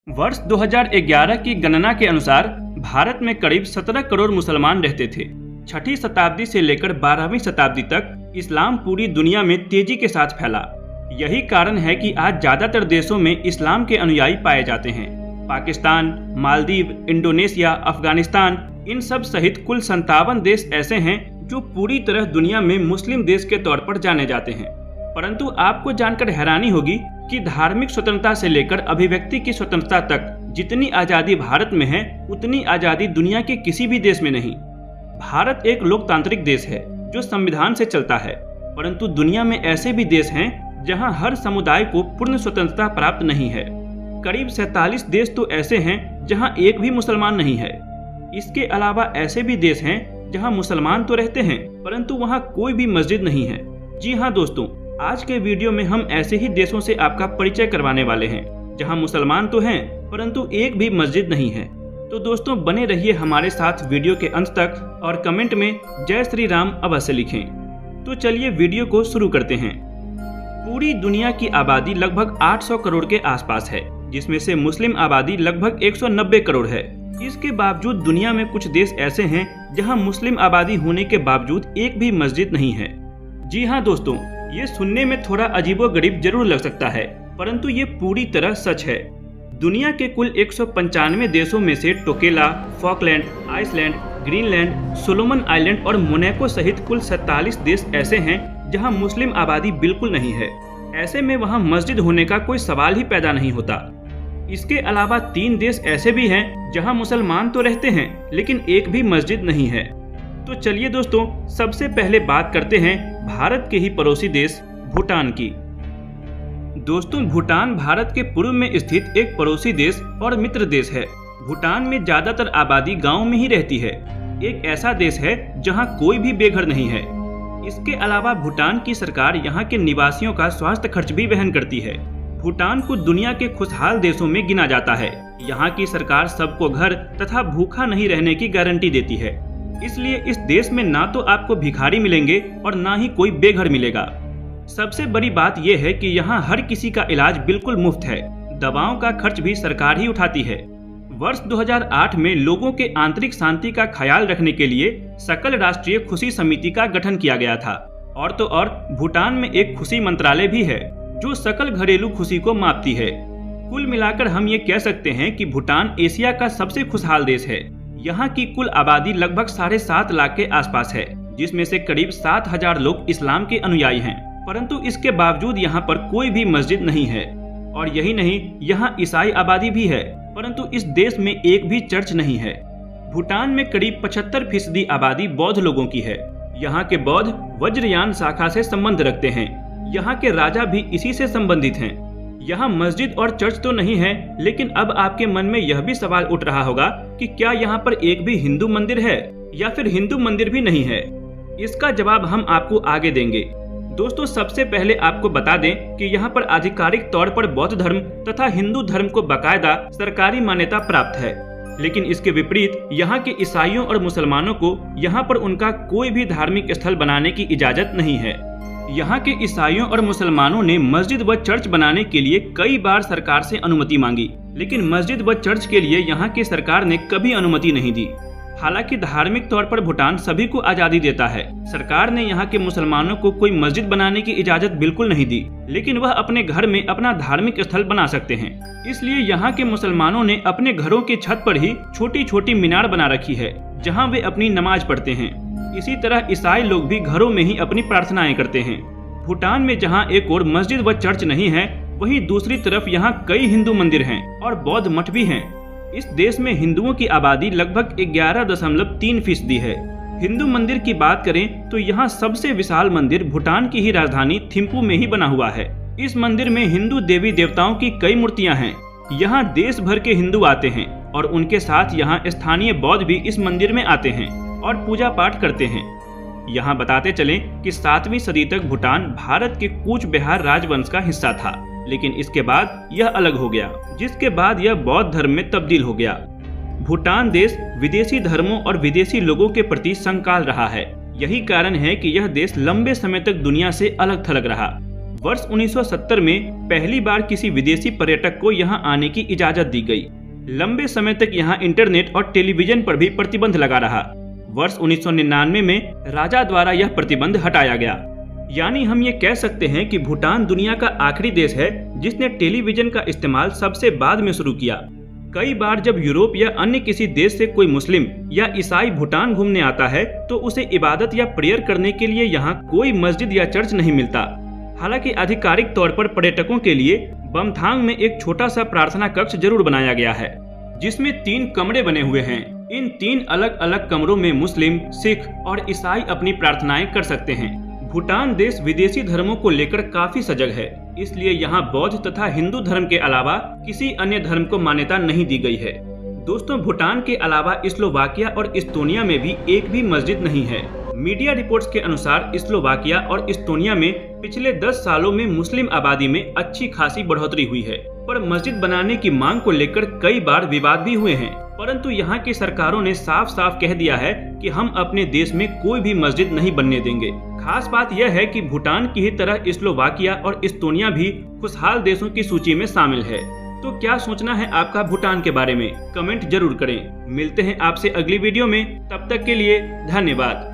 वर्ष 2011 की गणना के अनुसार भारत में करीब 17 करोड़ मुसलमान रहते थे। छठी शताब्दी से लेकर 12वीं शताब्दी तक इस्लाम पूरी दुनिया में तेजी के साथ फैला। यही कारण है कि आज ज्यादातर देशों में इस्लाम के अनुयायी पाए जाते हैं। पाकिस्तान, मालदीव, इंडोनेशिया, अफगानिस्तान, इन सब सहित कुल 57 देश ऐसे हैं जो पूरी तरह दुनिया में मुस्लिम देश के तौर पर जाने जाते हैं। परंतु आपको जानकर हैरानी होगी कि धार्मिक स्वतंत्रता से लेकर अभिव्यक्ति की स्वतंत्रता तक जितनी आज़ादी भारत में है उतनी आज़ादी दुनिया के किसी भी देश में नहीं। भारत एक लोकतांत्रिक देश है जो संविधान से चलता है, परंतु दुनिया में ऐसे भी देश हैं जहां हर समुदाय को पूर्ण स्वतंत्रता प्राप्त नहीं है। करीब 47 देश तो ऐसे हैं जहां एक भी मुसलमान नहीं है। इसके अलावा ऐसे भी देश हैं जहां मुसलमान तो रहते हैं परंतु वहां कोई भी मस्जिद नहीं है। जी हाँ दोस्तों, आज के वीडियो में हम ऐसे ही देशों से आपका परिचय करवाने वाले हैं जहां मुसलमान तो हैं परंतु एक भी मस्जिद नहीं है। तो दोस्तों बने रहिए हमारे साथ वीडियो के अंत तक और कमेंट में जय श्री राम अवश्य लिखें। तो चलिए वीडियो को शुरू करते हैं। पूरी दुनिया की आबादी लगभग 800 करोड़ के आसपास है, जिसमें से मुस्लिम आबादी लगभग 190 करोड़ है। इसके बावजूद दुनिया में कुछ देश ऐसे हैं जहां मुस्लिम आबादी होने के बावजूद एक भी मस्जिद नहीं है। जी हाँ दोस्तों, ये सुनने में थोड़ा अजीबोगरीब जरूर लग सकता है, परंतु ये पूरी तरह सच है। दुनिया के कुल 195 देशों में से Tokelau, Falkland, Iceland, Greenland, Solomon Island और मोनाको सहित कुल 47 देश ऐसे हैं जहां मुस्लिम आबादी बिल्कुल नहीं है। ऐसे में वहां मस्जिद होने का कोई सवाल ही पैदा नहीं होता। इसके अलावा 3 देश ऐसे भी हैं जहां मुसलमान तो रहते हैं लेकिन एक भी मस्जिद नहीं है। तो चलिए दोस्तों, सबसे पहले बात करते हैं भारत के ही पड़ोसी देश भूटान की। दोस्तों, भूटान भारत के पूर्व में स्थित एक पड़ोसी देश और मित्र देश है। भूटान में ज्यादातर आबादी गांव में ही रहती है। एक ऐसा देश है जहां कोई भी बेघर नहीं है। इसके अलावा भूटान की सरकार यहां के निवासियों का स्वास्थ्य खर्च भी वहन करती है। भूटान को दुनिया के खुशहाल देशों में गिना जाता है। यहाँ की सरकार सबको घर तथा भूखा नहीं रहने की गारंटी देती है। इसलिए इस देश में ना तो आपको भिखारी मिलेंगे और ना ही कोई बेघर मिलेगा। सबसे बड़ी बात यह है कि यहाँ हर किसी का इलाज बिल्कुल मुफ्त है। दवाओं का खर्च भी सरकार ही उठाती है। वर्ष 2008 में लोगों के आंतरिक शांति का ख्याल रखने के लिए सकल राष्ट्रीय खुशी समिति का गठन किया गया था। और तो और भूटान में एक खुशी मंत्रालय भी है जो सकल घरेलू खुशी को मापती है। कुल मिलाकर हम ये कह सकते हैं कि भूटान एशिया का सबसे खुशहाल देश है। यहाँ की कुल आबादी लगभग 7.5 लाख के आसपास है, जिसमें से करीब 7,000 लोग इस्लाम के अनुयायी हैं। परंतु इसके बावजूद यहाँ पर कोई भी मस्जिद नहीं है। और यही नहीं, यहाँ ईसाई आबादी भी है, परंतु इस देश में एक भी चर्च नहीं है। भूटान में करीब 75% आबादी बौद्ध लोगों की है। यहाँ के बौद्ध वज्रयान शाखा से संबंध रखते हैं। यहाँ के राजा भी इसी से संबंधित हैं। यहाँ मस्जिद और चर्च तो नहीं है, लेकिन अब आपके मन में यह भी सवाल उठ रहा होगा कि क्या यहाँ पर एक भी हिंदू मंदिर है या फिर हिंदू मंदिर भी नहीं है। इसका जवाब हम आपको आगे देंगे। दोस्तों, सबसे पहले आपको बता दें कि यहाँ पर आधिकारिक तौर पर बौद्ध धर्म तथा हिंदू धर्म को बाकायदा सरकारी मान्यता प्राप्त है, लेकिन इसके विपरीत यहाँ के ईसाइयों और मुसलमानों को यहाँ पर उनका कोई भी धार्मिक स्थल बनाने की इजाजत नहीं है। यहाँ के ईसाइयों और मुसलमानों ने मस्जिद व चर्च बनाने के लिए कई बार सरकार से अनुमति मांगी, लेकिन मस्जिद व चर्च के लिए यहाँ की सरकार ने कभी अनुमति नहीं दी। हालांकि धार्मिक तौर पर भूटान सभी को आजादी देता है। सरकार ने यहाँ के मुसलमानों को कोई मस्जिद बनाने की इजाजत बिल्कुल नहीं दी, लेकिन वह अपने घर में अपना धार्मिक स्थल बना सकते हैं। इसलिए यहाँ के मुसलमानों ने अपने घरों की छत पर ही छोटी छोटी मीनार बना रखी है, जहाँ वे अपनी नमाज पढ़ते हैं। इसी तरह ईसाई लोग भी घरों में ही अपनी प्रार्थनाएं करते हैं। भूटान में जहां एक और मस्जिद व चर्च नहीं है, वहीं दूसरी तरफ यहां कई हिंदू मंदिर हैं और बौद्ध मठ भी हैं। इस देश में हिंदुओं की आबादी लगभग 11.3% है। हिंदू मंदिर की बात करें तो यहाँ सबसे विशाल मंदिर भूटान की ही राजधानी थिम्पू में ही बना हुआ है। इस मंदिर में हिंदू देवी देवताओं की कई मूर्तियां हैं। यहाँ देश भर के हिंदू आते हैं और उनके साथ यहाँ स्थानीय बौद्ध भी इस मंदिर में आते हैं और पूजा पाठ करते हैं। यहाँ बताते चलें कि 7वीं सदी तक भूटान भारत के कूच बिहार राजवंश का हिस्सा था, लेकिन इसके बाद यह अलग हो गया, जिसके बाद यह बौद्ध धर्म में तब्दील हो गया। भूटान देश विदेशी धर्मों और विदेशी लोगों के प्रति संकाल रहा है। यही कारण है कि यह देश लंबे समय तक दुनिया से अलग थलग रहा। वर्ष 1970 में पहली बार किसी विदेशी पर्यटक को यहां आने की इजाजत दी गई। लंबे समय तक यहां इंटरनेट और टेलीविजन पर भी प्रतिबंध लगा रहा। वर्ष 1999 में राजा द्वारा यह प्रतिबंध हटाया गया। यानी हम ये कह सकते हैं कि भूटान दुनिया का आखिरी देश है जिसने टेलीविजन का इस्तेमाल सबसे बाद में शुरू किया। कई बार जब यूरोप या अन्य किसी देश से कोई मुस्लिम या ईसाई भूटान घूमने आता है तो उसे इबादत या प्रेयर करने के लिए यहाँ कोई मस्जिद या चर्च नहीं मिलता। हालांकि आधिकारिक तौर पर पर्यटकों के लिए बमथांग में एक छोटा सा प्रार्थना कक्ष जरूर बनाया गया है, जिसमें 3 कमरे बने हुए हैं। इन 3 अलग अलग कमरों में मुस्लिम, सिख और ईसाई अपनी प्रार्थनाएं कर सकते हैं। भूटान देश विदेशी धर्मों को लेकर काफी सजग है, इसलिए यहाँ बौद्ध तथा हिंदू धर्म के अलावा किसी अन्य धर्म को मान्यता नहीं दी गई है। दोस्तों, भूटान के अलावा स्लोवाकिया और इस्तोनिया में भी एक भी मस्जिद नहीं है। मीडिया रिपोर्ट्स के अनुसार स्लोवाकिया और इस्तोनिया में पिछले 10 सालों में मुस्लिम आबादी में अच्छी खासी बढ़ोतरी हुई है, पर मस्जिद बनाने की मांग को लेकर कई बार विवाद भी हुए हैं। परंतु यहाँ की सरकारों ने साफ साफ कह दिया है कि हम अपने देश में कोई भी मस्जिद नहीं बनने देंगे। खास बात यह है कि भूटान की ही तरह स्लोवाकिया और इस्तोनिया भी खुशहाल देशों की सूची में शामिल है। तो क्या सोचना है आपका भूटान के बारे में? कमेंट जरूर करें। मिलते हैं आपसे अगली वीडियो में, तब तक के लिए धन्यवाद।